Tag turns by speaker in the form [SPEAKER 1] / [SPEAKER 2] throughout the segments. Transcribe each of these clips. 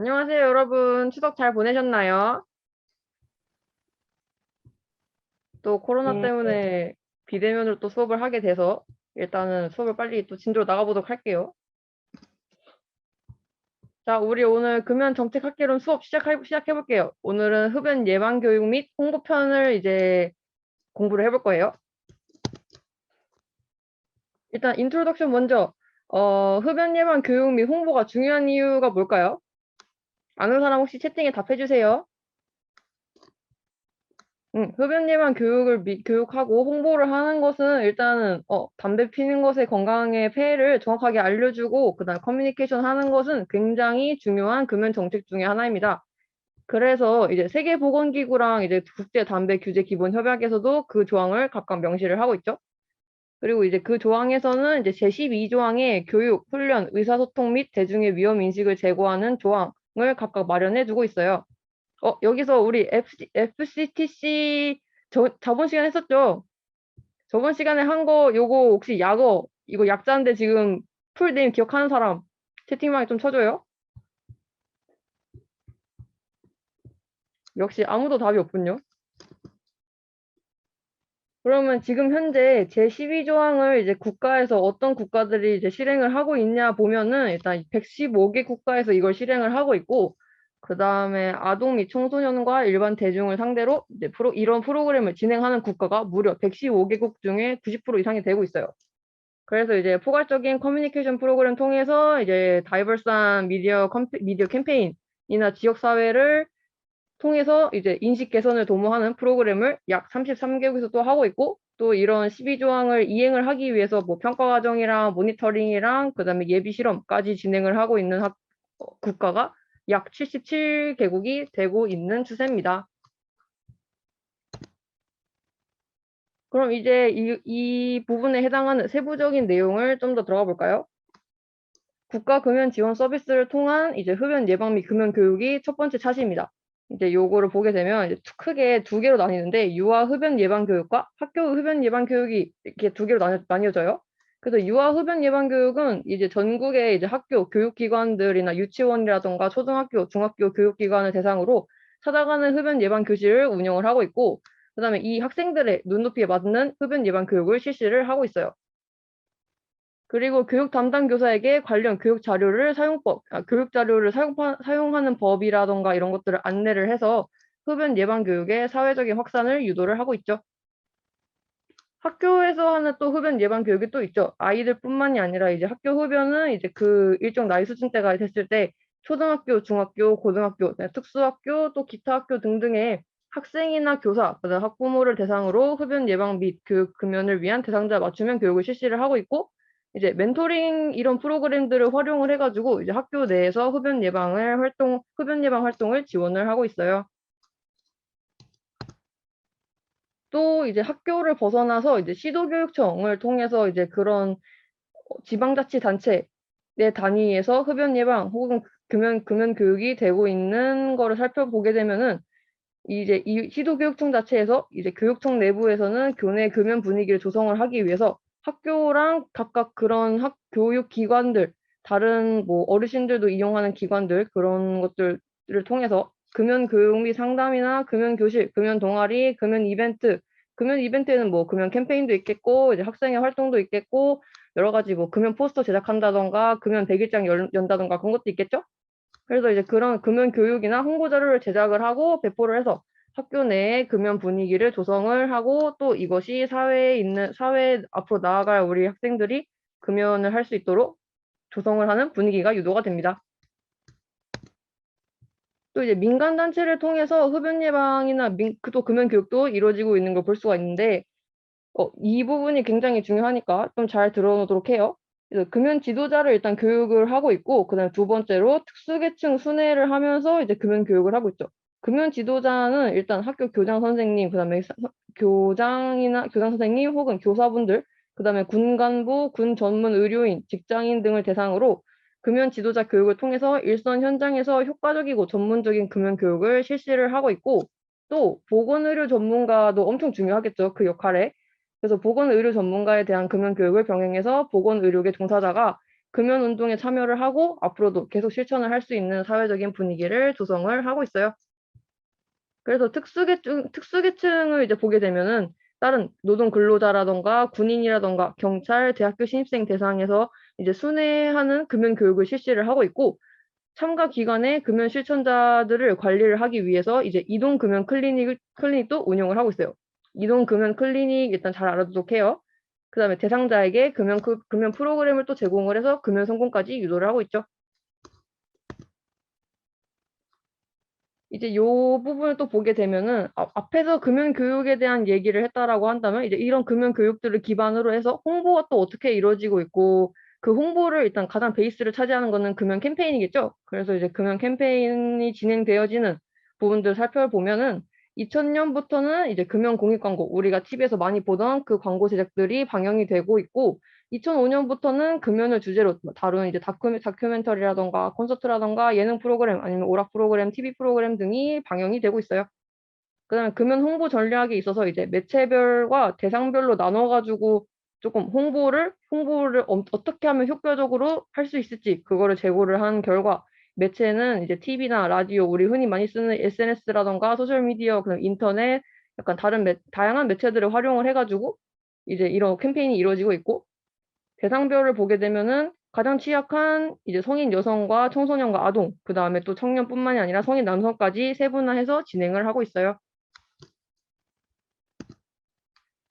[SPEAKER 1] 안녕하세요, 여러분. 추석 잘 보내셨나요? 또 코로나
[SPEAKER 2] 네,
[SPEAKER 1] 때문에 비대면으로 또 수업을 하게 돼서 일단은 수업을 빨리 또 진도로 나가보도록 할게요. 자, 우리 오늘 금연 정책 학개론 수업 시작해볼게요. 오늘은 흡연 예방 교육 및 홍보편을 이제 공부를 해볼 거예요. 일단 인트로덕션 먼저, 흡연 예방 교육 및 홍보가 중요한 이유가 뭘까요? 아는 사람 혹시 채팅에 답해주세요. 흡연 예방 교육하고 홍보를 하는 것은 일단은 담배 피는 것의 건강의 폐해를 정확하게 알려주고 그다음 커뮤니케이션 하는 것은 굉장히 중요한 금연 정책 중에 하나입니다. 그래서 이제 세계보건기구랑 이제 국제 담배 규제 기본 협약에서도 그 조항을 각각 명시를 하고 있죠. 그리고 이제 그 조항에서는 이제 제12조항에 교육, 훈련, 의사소통 및 대중의 위험 인식을 제고하는 조항을 각각 마련해 두고 있어요. 여기서 우리 FCTC 저번 시간에 했었죠? 저번 시간에 한 거 요거 혹시 약어 이거 약자인데 지금 풀네임 기억하는 사람 채팅방에 좀 쳐줘요. 역시 아무도 답이 없군요. 그러면 지금 현재 제12조항을 이제 국가에서 어떤 국가들이 이제 실행을 하고 있냐 보면은 일단 115개 국가에서 이걸 실행을 하고 있고 그 다음에 아동 및 청소년과 일반 대중을 상대로 이제 이런 프로그램을 진행하는 국가가 무려 115개국 중에 90% 이상이 되고 있어요. 그래서 이제 포괄적인 커뮤니케이션 프로그램 통해서 이제 다이버스한 미디어 캠페인이나 지역 사회를 통해서 이제 인식 개선을 도모하는 프로그램을 약 33개국에서 또 하고 있고 또 이런 12조항을 이행을 하기 위해서 뭐 평가 과정이랑 모니터링이랑 그다음에 예비 실험까지 진행을 하고 있는 국가가 약 77개국이 되고 있는 추세입니다. 그럼 이제 이 부분에 해당하는 세부적인 내용을 좀 더 들어가 볼까요? 국가 금연 지원 서비스를 통한 이제 흡연 예방 및 금연 교육이 첫 번째 차지입니다. 이제 요거를 보게 되면 이제 크게 두 개로 나뉘는데 유아 흡연 예방 교육과 학교 흡연 예방 교육이 이렇게 두 개로 나뉘어져요. 그래서 유아 흡연 예방 교육은 이제 전국의 이제 학교 교육기관들이나 유치원이라던가 초등학교, 중학교 교육기관을 대상으로 찾아가는 흡연 예방 교실을 운영을 하고 있고, 그다음에 이 학생들의 눈높이에 맞는 흡연 예방 교육을 실시를 하고 있어요. 그리고 교육 담당 교사에게 관련 교육 자료를 사용하는 법이라던가 이런 것들을 안내를 해서 흡연 예방 교육의 사회적인 확산을 유도를 하고 있죠. 학교에서 하는 또 흡연 예방 교육이 또 있죠. 아이들뿐만이 아니라 이제 학교 흡연은 이제 그 일정 나이 수준대가 됐을 때 초등학교, 중학교, 고등학교, 특수학교, 또 기타 학교 등등의 학생이나 교사, 그다음 학부모를 대상으로 흡연 예방 및 교육 금연을 위한 대상자 맞춤형 교육을 실시를 하고 있고 이제 멘토링 이런 프로그램들을 활용을 해가지고 이제 학교 내에서 흡연 예방 활동을 지원을 하고 있어요. 또 이제 학교를 벗어나서 이제 시도교육청을 통해서 이제 그런 지방자치단체 내 단위에서 흡연 예방 혹은 금연 교육이 되고 있는 거를 살펴보게 되면은 이제 이 시도교육청 자체에서 이제 교육청 내부에서는 교내 금연 분위기를 조성을 하기 위해서 학교랑 각각 그런 교육기관들 다른 뭐 어르신들도 이용하는 기관들 그런 것들을 통해서 금연 교육 및 상담이나 금연 교실, 금연 동아리, 금연 이벤트에는 뭐 금연 캠페인도 있겠고 이제 학생의 활동도 있겠고 여러 가지 뭐 금연 포스터 제작한다던가 금연 백일장 연다던가 그런 것도 있겠죠? 그래서 이제 그런 금연 교육이나 홍보 자료를 제작을 하고 배포를 해서 학교 내에 금연 분위기를 조성을 하고 또 이것이 사회에 앞으로 나아갈 우리 학생들이 금연을 할 수 있도록 조성을 하는 분위기가 유도가 됩니다. 또 이제 민간단체를 통해서 흡연 예방이나 또 금연 교육도 이루어지고 있는 걸 볼 수가 있는데 이 부분이 굉장히 중요하니까 좀 잘 들어놓도록 해요. 그래서 금연 지도자를 일단 교육을 하고 있고, 그 다음에 두 번째로 특수계층 순회를 하면서 이제 금연 교육을 하고 있죠. 금연 지도자는 일단 학교 교장 선생님, 그 다음에 교장 선생님 혹은 교사분들, 그 다음에 군 간부, 군 전문 의료인, 직장인 등을 대상으로 금연 지도자 교육을 통해서 일선 현장에서 효과적이고 전문적인 금연 교육을 실시를 하고 있고, 또 보건의료 전문가도 엄청 중요하겠죠. 그 역할에. 그래서 보건의료 전문가에 대한 금연 교육을 병행해서 보건의료계 종사자가 금연 운동에 참여를 하고 앞으로도 계속 실천을 할 수 있는 사회적인 분위기를 조성을 하고 있어요. 그래서 특수계층을 이제 보게 되면은 다른 노동 근로자라든가 군인이라든가 경찰, 대학교 신입생 대상에서 이제 순회하는 금연 교육을 실시를 하고 있고, 참가 기관의 금연 실천자들을 관리를 하기 위해서 이제 이동 금연 클리닉도 운영을 하고 있어요. 이동 금연 클리닉 일단 잘 알아두도록 해요. 그다음에 대상자에게 금연 프로그램을 또 제공을 해서 금연 성공까지 유도를 하고 있죠. 이제 요 부분을 또 보게 되면은 앞에서 금연 교육에 대한 얘기를 했다라고 한다면 이제 이런 금연 교육들을 기반으로 해서 홍보가 또 어떻게 이루어지고 있고, 그 홍보를 일단 가장 베이스를 차지하는 거는 금연 캠페인이겠죠. 그래서 이제 금연 캠페인이 진행되어지는 부분들 살펴보면은 2000년부터는 이제 금연 공익 광고, 우리가 TV에서 많이 보던 그 광고 제작들이 방영이 되고 있고, 2005년부터는 금연을 주제로 다룬 이제 다큐멘터리라던가 콘서트라던가 예능 프로그램 아니면 오락 프로그램, TV 프로그램 등이 방영이 되고 있어요. 그다음에 금연 홍보 전략에 있어서 이제 매체별과 대상별로 나눠가지고 조금 홍보를 어떻게 하면 효과적으로 할 수 있을지 그거를 제고를 한 결과, 매체는 이제 TV나 라디오, 우리 흔히 많이 쓰는 SNS라던가 소셜 미디어, 그다음 인터넷, 약간 다양한 매체들을 활용을 해가지고 이제 이런 캠페인이 이루어지고 있고, 대상별을 보게 되면은 가장 취약한 이제 성인 여성과 청소년과 아동, 그다음에 또 청년뿐만이 아니라 성인 남성까지 세분화해서 진행을 하고 있어요.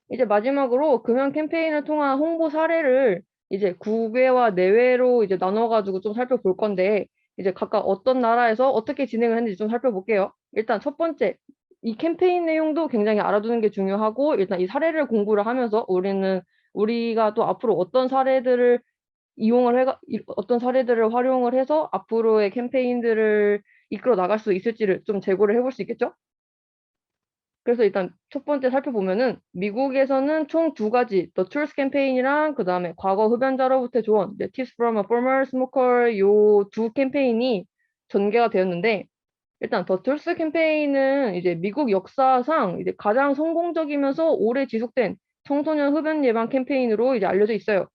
[SPEAKER 1] 이제 마지막으로 금연 캠페인을 통한 홍보 사례를 이제 국외와 내외로 이제 나눠가지고 좀 살펴볼 건데, 이제 각각 어떤 나라에서 어떻게 진행을 했는지 좀 살펴볼게요. 일단 첫 번째, 이 캠페인 내용도 굉장히 알아두는 게 중요하고, 일단 이 사례를 공부를 하면서 우리가 또 앞으로 어떤 사례들을 활용을 해서 앞으로의 캠페인들을 이끌어 나갈 수 있을지를 좀 재고를 해볼 수 있겠죠? 그래서 일단 첫 번째 살펴보면은 미국에서는 총 두 가지 The Truth 캠페인이랑 그다음에 과거 흡연자로부터 조언, Tips from a Former Smoker, 요 두 캠페인이 전개가 되었는데, 일단 The Truth 캠페인은 이제 미국 역사상 이제 가장 성공적이면서 오래 지속된 청소년 흡연 예방 캠페인으로 이제 알려져 있어요.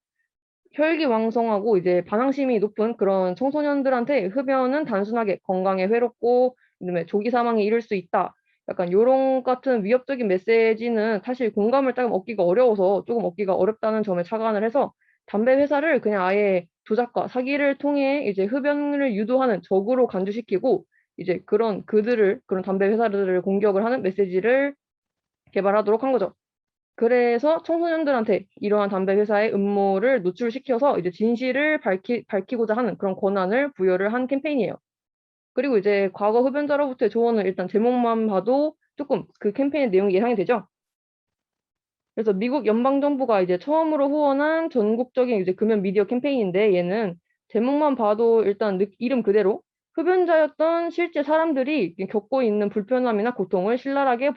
[SPEAKER 1] 혈기왕성하고 이제 반항심이 높은 그런 청소년들한테 흡연은 단순하게 건강에 해롭고 그다음에 조기 사망에 이를 수 있다, 약간 요런 같은 위협적인 메시지는 사실 공감을 조금 얻기가 어렵다는 점에 착안을 해서 담배 회사를 그냥 아예 조작과 사기를 통해 이제 흡연을 유도하는 적으로 간주시키고, 이제 그런 담배 회사들을 공격을 하는 메시지를 개발하도록 한 거죠. 그래서 청소년들한테 이러한 담배 회사의 음모를 노출시켜서 이제 진실을 밝히고자 하는 그런 권한을 부여를 한 캠페인이에요. 그리고 이제 과거 흡연자로부터의 조언을 일단 제목만 봐도 조금 그 캠페인 내용이 예상이 되죠. 그래서 미국 연방정부가 이제 처음으로 후원한 전국적인 이제 금연 미디어 캠페인인데, 얘는 제목만 봐도 일단 이름 그대로 흡연자였던 실제 사람들이 겪고 있는 불편함이나 고통을 신랄하게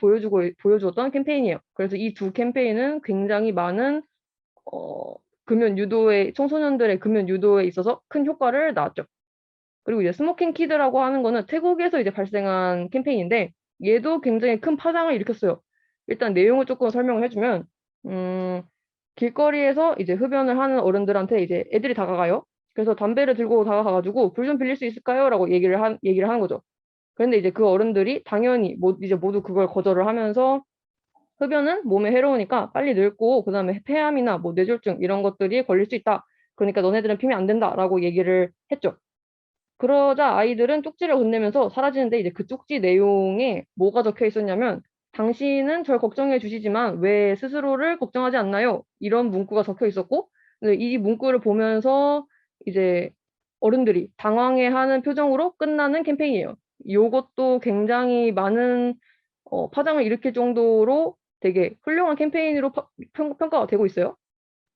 [SPEAKER 1] 보여주었던 캠페인이에요. 그래서 이 두 캠페인은 굉장히 많은 어, 청소년들의 금연 유도에 있어서 큰 효과를 낳았죠. 그리고 이제 스모킹 키드라고 하는 거는 태국에서 이제 발생한 캠페인인데, 얘도 굉장히 큰 파장을 일으켰어요. 일단 내용을 조금 설명을 해주면, 음, 길거리에서 이제 흡연을 하는 어른들한테 이제 애들이 다가가요. 그래서 담배를 들고 다가가가지고 불 좀 빌릴 수 있을까요? 라고 얘기를 하는 거죠. 그런데 이제 그 어른들이 당연히 이제 모두 그걸 거절을 하면서, 흡연은 몸에 해로우니까 빨리 늙고 그다음에 폐암이나 뭐 뇌졸중 이런 것들이 걸릴 수 있다. 그러니까 너네들은 피면 안 된다라고 얘기를 했죠. 그러자 아이들은 쪽지를 건네면서 사라지는데, 이제 그 쪽지 내용에 뭐가 적혀 있었냐면, 당신은 절 걱정해 주시지만 왜 스스로를 걱정하지 않나요? 이런 문구가 적혀 있었고, 이 문구를 보면서 이제 어른들이 당황해하는 표정으로 끝나는 캠페인이에요. 요것도 굉장히 많은 파장을 일으킬 정도로 되게 훌륭한 캠페인으로 평가가 되고 있어요.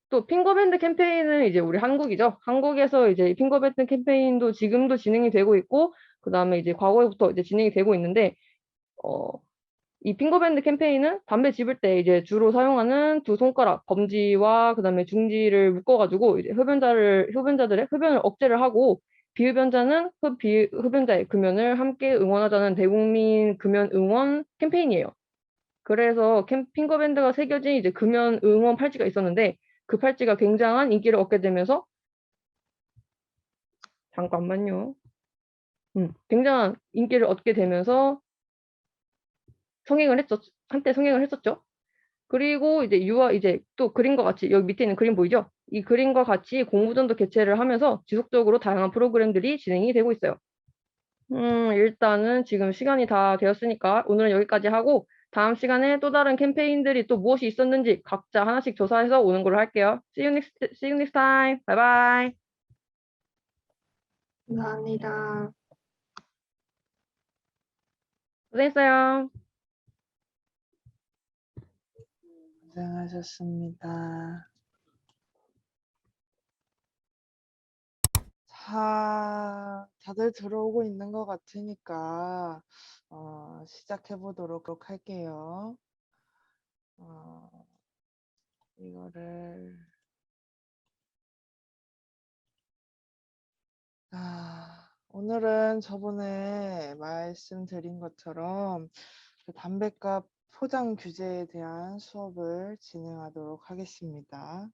[SPEAKER 1] 또 핑거밴드 캠페인은 이제 우리 한국이죠. 한국에서 이제 핑거밴드 캠페인도 지금도 진행이 되고 있고, 그다음에 이제 과거부터 이제 진행이 되고 있는데, 어, 이 핑거밴드 캠페인은 담배 집을 때 이제 주로 사용하는 두 손가락 검지와 그다음에 중지를 묶어가지고 이제 흡연자들의 흡연을 억제를 하고, 비흡연자는 흡연자의 금연을 함께 응원하자는 대국민 금연 응원 캠페인이에요. 그래서 핑거밴드가 새겨진 이제 금연 응원 팔찌가 있었는데, 그 팔찌가 굉장한 인기를 얻게 되면서 잠깐만요. 굉장한 인기를 얻게 되면서 한때 성행을 했었죠. 그리고 이제 이제 또 그림과 같이 여기 밑에 있는 그림 보이죠? 이 그림과 같이 공모전도 개최를 하면서 지속적으로 다양한 프로그램들이 진행이 되고 있어요. 일단은 지금 시간이 다 되었으니까 오늘은 여기까지 하고 다음 시간에 또 다른 캠페인들이 또 무엇이 있었는지 각자 하나씩 조사해서 오는 걸로 할게요. See you next time. Bye bye.
[SPEAKER 2] 감사합니다.
[SPEAKER 1] 고생했어요.
[SPEAKER 3] 고생하셨습니다. 자, 다들 들어오고 있는 것 같으니까 시작해 보도록 할게요. 이거를 오늘은 저번에 말씀드린 것처럼 그 담뱃값 포장 규제에 대한 수업을 진행하도록 하겠습니다.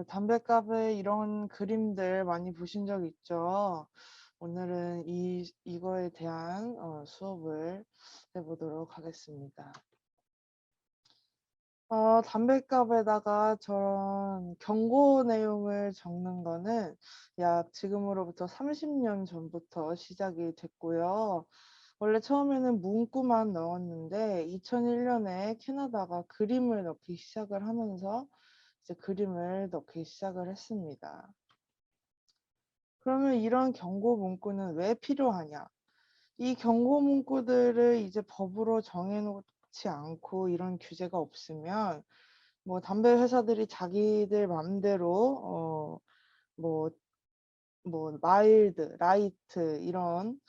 [SPEAKER 3] 담뱃값에 이런 그림들 많이 보신 적 있죠? 오늘은 이거에 대한 수업을 해보도록 하겠습니다. 담뱃값에다가 저런 경고 내용을 적는 거는 약 지금으로부터 30년 전부터 시작이 됐고요. 원래 처음에는 문구만 넣었는데 2001년에 캐나다가 그림을 넣기 시작을 하면서 이제 그림을 넣기 시작을 했습니다. 그러면 이런 경고 문구는 왜 필요하냐? 이 경고 문구들을 이제 법으로 정해놓지 않고 이런 규제가 없으면 뭐 담배 회사들이 자기들 맘대로 마일드, 라이트 이런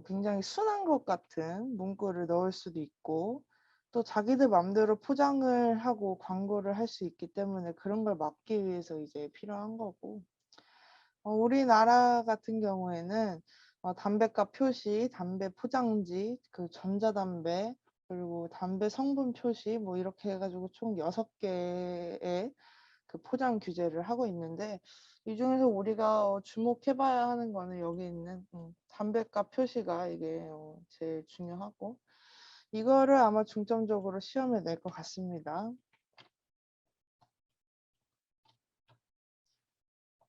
[SPEAKER 3] 굉장히 순한 것 같은 문구를 넣을 수도 있고 또 자기들 맘대로 포장을 하고 광고를 할 수 있기 때문에 그런 걸 막기 위해서 이제 필요한 거고 우리나라 같은 경우에는 담뱃값 표시, 담배 포장지, 그 전자담배 그리고 담배 성분 표시 뭐 이렇게 해가지고 총 6개의 그 포장 규제를 하고 있는데 이 중에서 우리가 주목해봐야 하는 거는 여기 있는 담뱃값 표시가 이게 제일 중요하고 이거를 아마 중점적으로 시험에 낼 것 같습니다.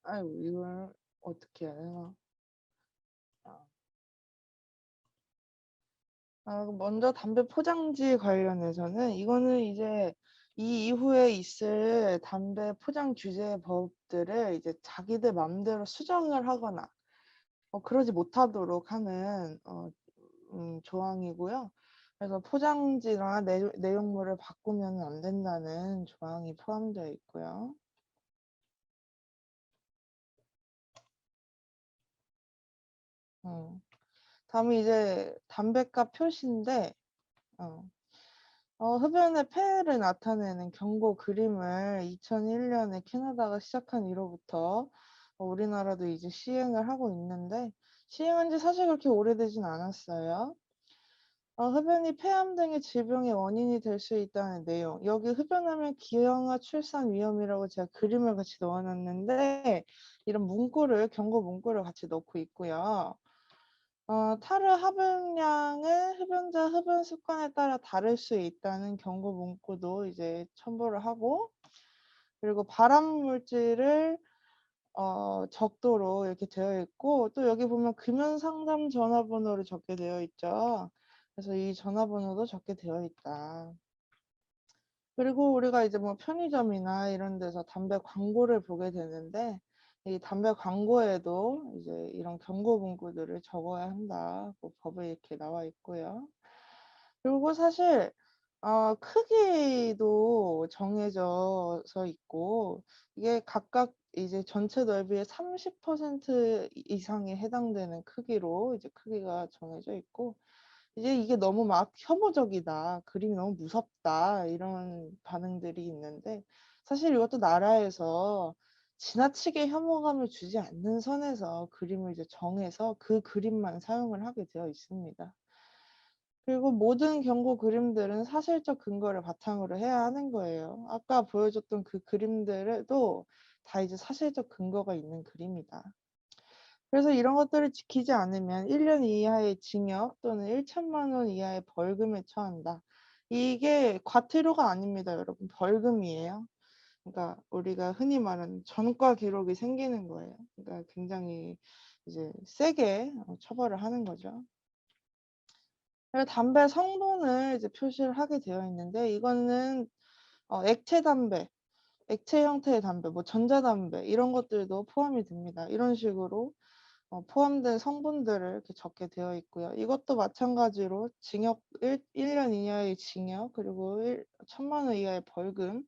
[SPEAKER 3] 아이고 이걸 어떻게 해야 되나? 먼저 담배 포장지 관련해서는 이거는 이제 이 이후에 있을 담배 포장 규제 법들을 이제 자기들 맘대로 수정을 하거나 그러지 못하도록 하는 조항이고요. 그래서 포장지나 내용물을 바꾸면 안 된다는 조항이 포함되어 있고요. 다음에 이제 담뱃값 표시인데 흡연의 폐해를 나타내는 경고 그림을 2001년에 캐나다가 시작한 이후부터 우리나라도 이제 시행을 하고 있는데 시행한 지 사실 그렇게 오래되진 않았어요. 흡연이 폐암 등의 질병의 원인이 될 수 있다는 내용. 여기 흡연하면 기형아 출산 위험이라고 제가 그림을 같이 넣어놨는데 이런 경고 문구를 같이 넣고 있고요. 타르 흡연량은 흡연자 흡연 습관에 따라 다를 수 있다는 경고 문구도 이제 첨부를 하고 그리고 발암 물질을 적도록 이렇게 되어 있고 또 여기 보면 금연 상담 전화번호를 적게 되어 있죠. 그래서 이 전화번호도 적게 되어 있다. 그리고 우리가 이제 뭐 편의점이나 이런 데서 담배 광고를 보게 되는데 이 담배 광고에도 이제 이런 경고 문구들을 적어야 한다고 법에 이렇게 나와 있고요. 그리고 사실 크기도 정해져서 있고 이게 각각 이제 전체 넓이의 30% 이상에 해당되는 크기로 이제 크기가 정해져 있고 이제 이게 너무 막 혐오적이다, 그림이 너무 무섭다 이런 반응들이 있는데 사실 이것도 나라에서 지나치게 혐오감을 주지 않는 선에서 그림을 이제 정해서 그 그림만 사용을 하게 되어 있습니다. 그리고 모든 경고 그림들은 사실적 근거를 바탕으로 해야 하는 거예요. 아까 보여줬던 그 그림들도 다 이제 사실적 근거가 있는 글입니다. 그래서 이런 것들을 지키지 않으면 1년 이하의 징역 또는 1천만 원 이하의 벌금에 처한다. 이게 과태료가 아닙니다, 여러분. 벌금이에요. 그러니까 우리가 흔히 말하는 전과 기록이 생기는 거예요. 그러니까 굉장히 이제 세게 처벌을 하는 거죠. 그리고 담배 성분을 이제 표시를 하게 되어 있는데 이거는 액체 담배, 액체 형태의 담배, 뭐 전자담배 이런 것들도 포함이 됩니다. 이런 식으로 포함된 성분들을 이렇게 적게 되어 있고요. 이것도 마찬가지로 징역 1년 이하의 징역 그리고 1천만 원 이하의 벌금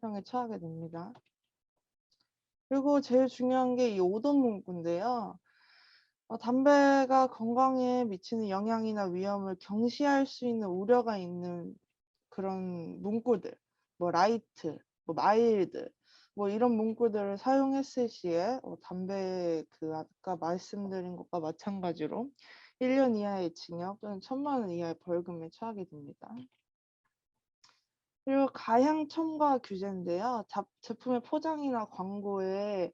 [SPEAKER 3] 형에 처하게 됩니다. 그리고 제일 중요한 게 이 오돈 문구인데요. 담배가 건강에 미치는 영향이나 위험을 경시할 수 있는 우려가 있는 그런 문구들, 뭐 라이트, 뭐 마일드, 뭐 이런 문구들을 사용했을 시에 담배 그 아까 말씀드린 것과 마찬가지로 1년 이하의 징역 또는 1천만 원 이하의 벌금에 처하게 됩니다. 그리고 가향 첨가 규제인데요. 제품의 포장이나 광고에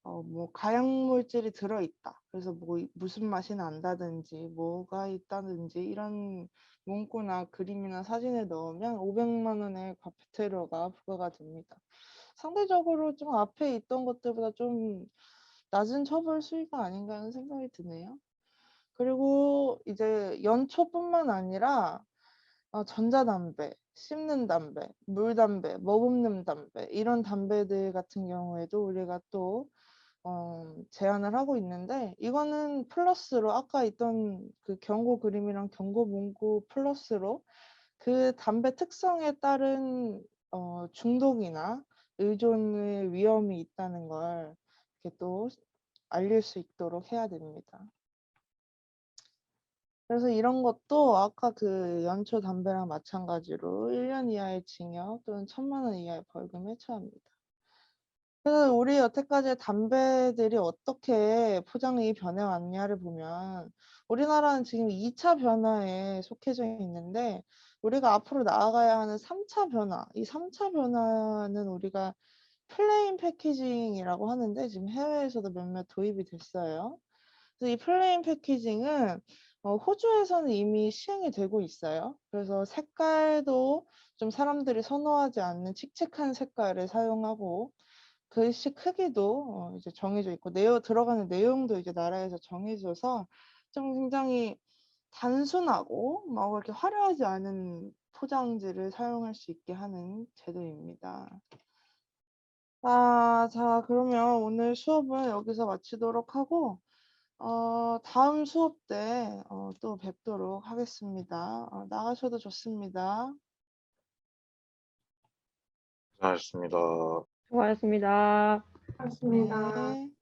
[SPEAKER 3] 뭐 가양 물질이 들어있다. 그래서 뭐 무슨 맛이 난다든지 뭐가 있다든지 이런 문구나 그림이나 사진을 넣으면 500만 원의 과태료가 부과가 됩니다. 상대적으로 좀 앞에 있던 것들보다 좀 낮은 처벌 수위가 아닌가 하는 생각이 드네요. 그리고 이제 연초뿐만 아니라 전자담배, 씹는 담배, 물담배, 머금는 담배 이런 담배들 같은 경우에도 우리가 또 제안을 하고 있는데 이거는 플러스로 아까 있던 그 경고 그림이랑 경고 문구 플러스로 그 담배 특성에 따른 중독이나 의존의 위험이 있다는 걸 이렇게 또 알릴 수 있도록 해야 됩니다. 그래서 이런 것도 아까 그 연초 담배랑 마찬가지로 1년 이하의 징역 또는 1천만 원 이하의 벌금에 처합니다. 그래서 우리 여태까지 담배들이 어떻게 포장이 변해왔냐를 보면 우리나라는 지금 2차 변화에 속해져 있는데 우리가 앞으로 나아가야 하는 3차 변화, 이 3차 변화는 우리가 플레인 패키징이라고 하는데 지금 해외에서도 몇몇 도입이 됐어요. 그래서 이 플레인 패키징은 호주에서는 이미 시행이 되고 있어요. 그래서 색깔도 좀 사람들이 선호하지 않는 칙칙한 색깔을 사용하고 글씨 크기도 이제 정해져 있고 들어가는 내용도 이제 나라에서 정해져서 좀 굉장히 단순하고 막 이렇게 화려하지 않은 포장지를 사용할 수 있게 하는 제도입니다. 자, 그러면 오늘 수업은 여기서 마치도록 하고 다음 수업 때 또 뵙도록 하겠습니다. 나가셔도 좋습니다.
[SPEAKER 2] 고생하셨습니다.
[SPEAKER 1] 수고하셨습니다.
[SPEAKER 3] 네.